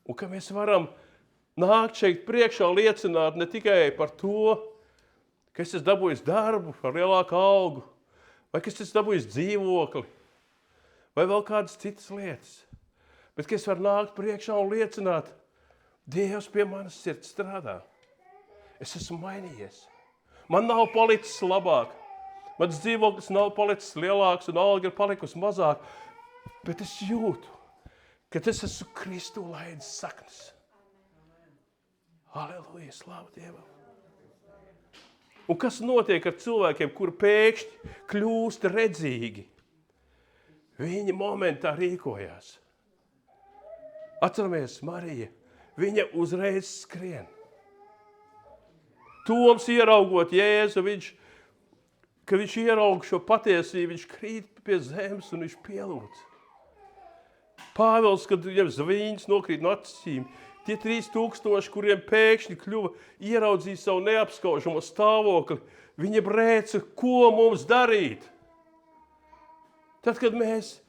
Un ka mēs varam nākt šeit priekšā liecināt ne tikai par to, ka es esmu dabūjis darbu par lielāku algu, vai ka es esmu dabūjis dzīvokli, vai vēl kādas citas lietas. Bet ka es varu nākt priekšā un liecināt, Dievs pie manas sirds strādā. Es esmu mainījies. Man nav palicis labāk. Mans dzīvoklis nav palicis lielāks un alga ir palikusi mazāk. Bet es jūtu, ka es esmu Kristu laidis saknes. Halleluja, slāva Dievam. Un kas notiek ar cilvēkiem, kuri pēkšņi kļūst redzīgi? Viņi momentā rīkojās. Atceramies, Marija, viņa uzreiz skrien. Toms ieraugot Jēzu, ka viņš ieraug šo patiesību, viņš krīt pie zemes un viņš pielūdz. Pāvils, kad viņam zviņas nokrīt no acīm, tie 3000, kuriem pēkšņi kļuva, ieraudzīja savu neapskaužamo stāvokli, viņa brēca, ko mums darīt. Tad, kad mēs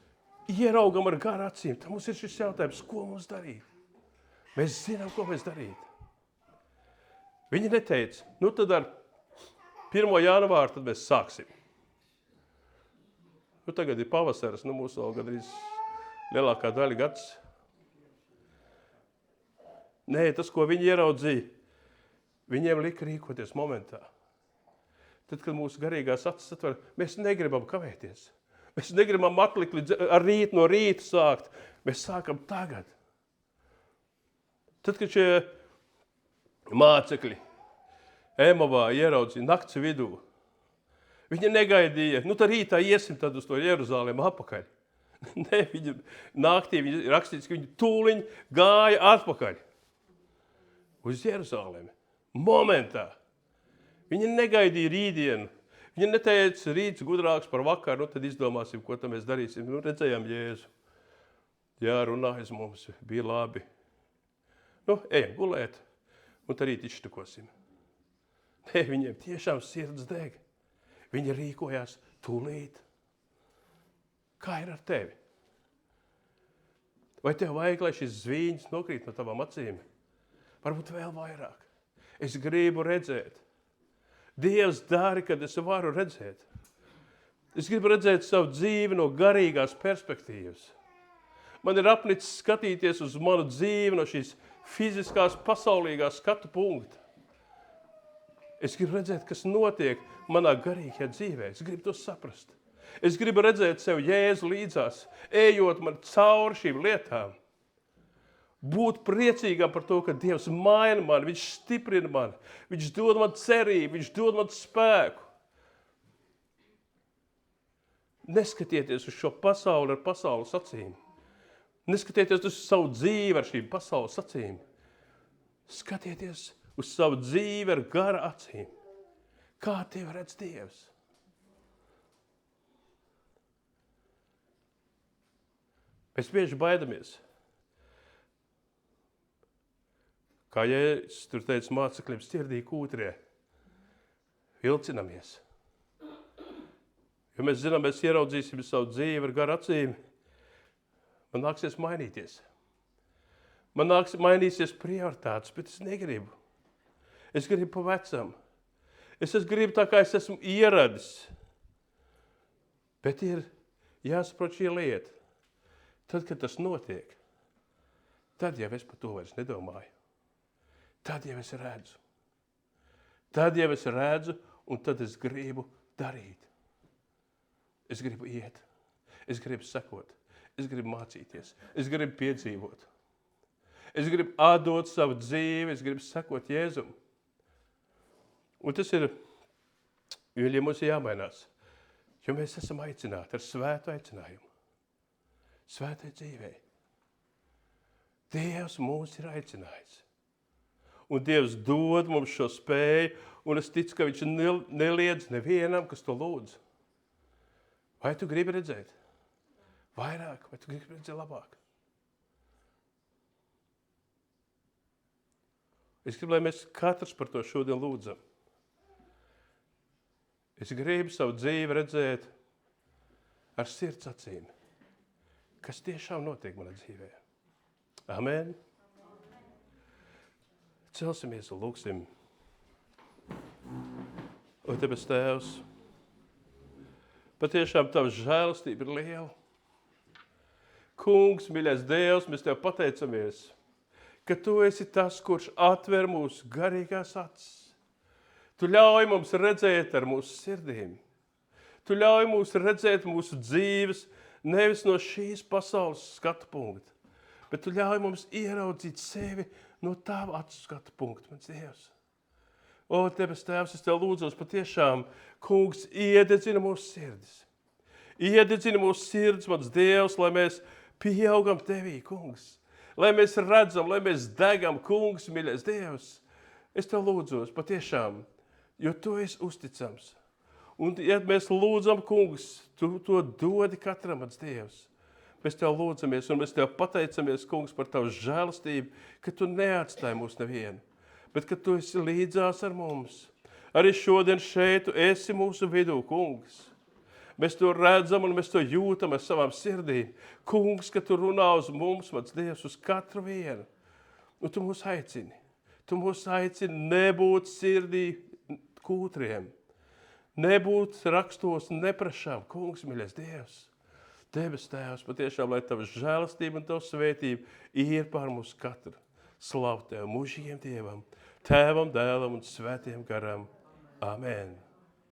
ieraugam ar garu acīm, tad mums ir šis jautājums, ko mums darīt. Mēs zinām, ko mēs darīt. Viņi neteica, nu tad ar 1. janvāru tad mēs sāksim. Nu tagad ir pavasaris, nu mūsu vēl gadrīz lielākā daļa gads. Nē, tas, ko viņi ieraudzīja, viņiem lika rīkoties momentā. Tad, kad mūsu garīgās acis atver, mēs negribam kavēties. Mēs negribam atlikt līdz no rīta sākt. Mēs sākam tagad. Tad, kad šie mācekļi Emavā ieraudzīja nakts vidū, viņi negaidīja, nu tad rītā iesim tad uz to Jeruzalemi apakaļ. Nē, naktī viņi rakstīts, ka viņi tūliņ gāja atpakaļ uz Jeruzalemi. Momentā. Viņi negaidīja rītdienu. Viņi neteica, rīts gudrāks par vakaru, nu tad izdomāsim, ko tad mēs darīsim. Nu, redzējām Jēzu. Jā, runājas mums, bija labi. Nu, ejam gulēt, un tad rīt izštukosim. Nē, viņiem tiešām sirds deg. Viņi rīkojās tūlīt. Kā ir ar tevi? Vai tev vajag, lai šis zvīņas nokrīt no tavām acīm? Varbūt vēl vairāk. Es gribu redzēt. Dievs dari, kad es varu redzēt. Es gribu redzēt savu dzīvi no garīgās perspektīvas. Man ir apnicis skatīties uz manu dzīvi no šīs fiziskās, pasaulīgās skatu punkta. Es gribu redzēt, kas notiek manā garīgajā dzīvē. Es gribu to saprast. Es gribu redzēt sev Jēzu līdzās, ejot man cauri šīm lietām. Būt priecīgam par to, ka Dievs maina mani, viņš stiprina mani, viņš dod man cerību, viņš dod man spēku. Neskatieties uz šo pasauli ar pasaules acīm. Neskatieties uz savu dzīvi ar šīm pasaules acīm. Skatieties uz savu dzīvi ar gara acīm. Kā tevi redz Dievs? Mēs bieži baidamies. Kā Jēzus tur teica mācekļiem, stirdī kūtrē, vilcinamies. Jo mēs zinām, mēs ieraudzīsim savu dzīvi ar garu acīm, man nāksies mainīties. Man mainīsies prioritātes, bet es negribu. Es gribu pa vecam. Es gribu tā, kā es esmu ieradis. Bet ir jāsaprot šī lieta. Tad, kad tas notiek, tad jau es par to vairs nedomāju. Tad jau es redzu. Tad jau es redzu, un tad es gribu darīt. Es gribu iet. Es gribu sekot. Es gribu mācīties. Es gribu piedzīvot. Es gribu atdot savu dzīvi. Es gribu sekot Jēzum. Un tas ir, jo mums ir jāmainās. Jo mēs esam aicināti ar svētu aicinājumu. Svētai dzīvei. Dievs mūs ir aicinājis. Un Dievs dod mums šo spēju, un es ticu, ka viņš neliedz nevienam, kas to lūdz. Vai tu gribi redzēt vairāk, vai tu gribi redzēt labāk? Es gribu, lai mēs katrs par to šodien lūdzam. Es gribu savu dzīvi redzēt ar sirds acīm, kas tiešām notiek manā dzīvē. Amen. Celsimies un lūksim. O, Debes Tēvs, patiešām Tavs žēlastība ir liela. Kungs, mīļais Dievs, mēs Tev pateicamies, ka Tu esi tas, kurš atver mūsu garīgās acis. Tu ļauj mums redzēt ar mūsu sirdīm. Tu ļauj mums redzēt mūsu dzīves nevis no šīs pasaules skatu punkta, bet Tu ļauj mums ieraudzīt sevi no Tava acu skatu punkta, mans Dievs. O, Debes Tēvs, es Tev lūdzos patiešām, Kungs, iededzina mūsu sirdis. Iededzina mūsu sirdis, mans Dievs, lai mēs pieaugam Tevī, Kungs. Lai mēs redzam, lai mēs degam, Kungs, mīļais Dievs. Es Tev lūdzos patiešām, jo Tu esi uzticams. Un, ja mēs lūdzam, Kungs, Tu to dodi katram, mans Dievs. Mēs Tev lūdzamies un mēs Tev pateicamies, Kungs, par Tavu žēlastību, ka Tu neatstāji mūs nevienu, bet ka Tu esi līdzās ar mums. Arī šodien šeit Tu esi mūsu vidū, Kungs. Mēs to redzam un mēs to jūtam ar savām sirdīm. Kungs, ka Tu runā uz mums, mans Dievs, uz katru vienu. Un Tu mūs aicini. Tu mūs aicini nebūt sirdī kūtriem. Nebūt rakstos neprašām. Kungs, mīļais Dievs. Debes Tēvs, patiešām, lai Tava žēlastība un Tava svētība ir pār mūsu katru. Slavu Tev mūžīgiem Dievam, Tēvam, Dēlam un Svētiem garam. Amen.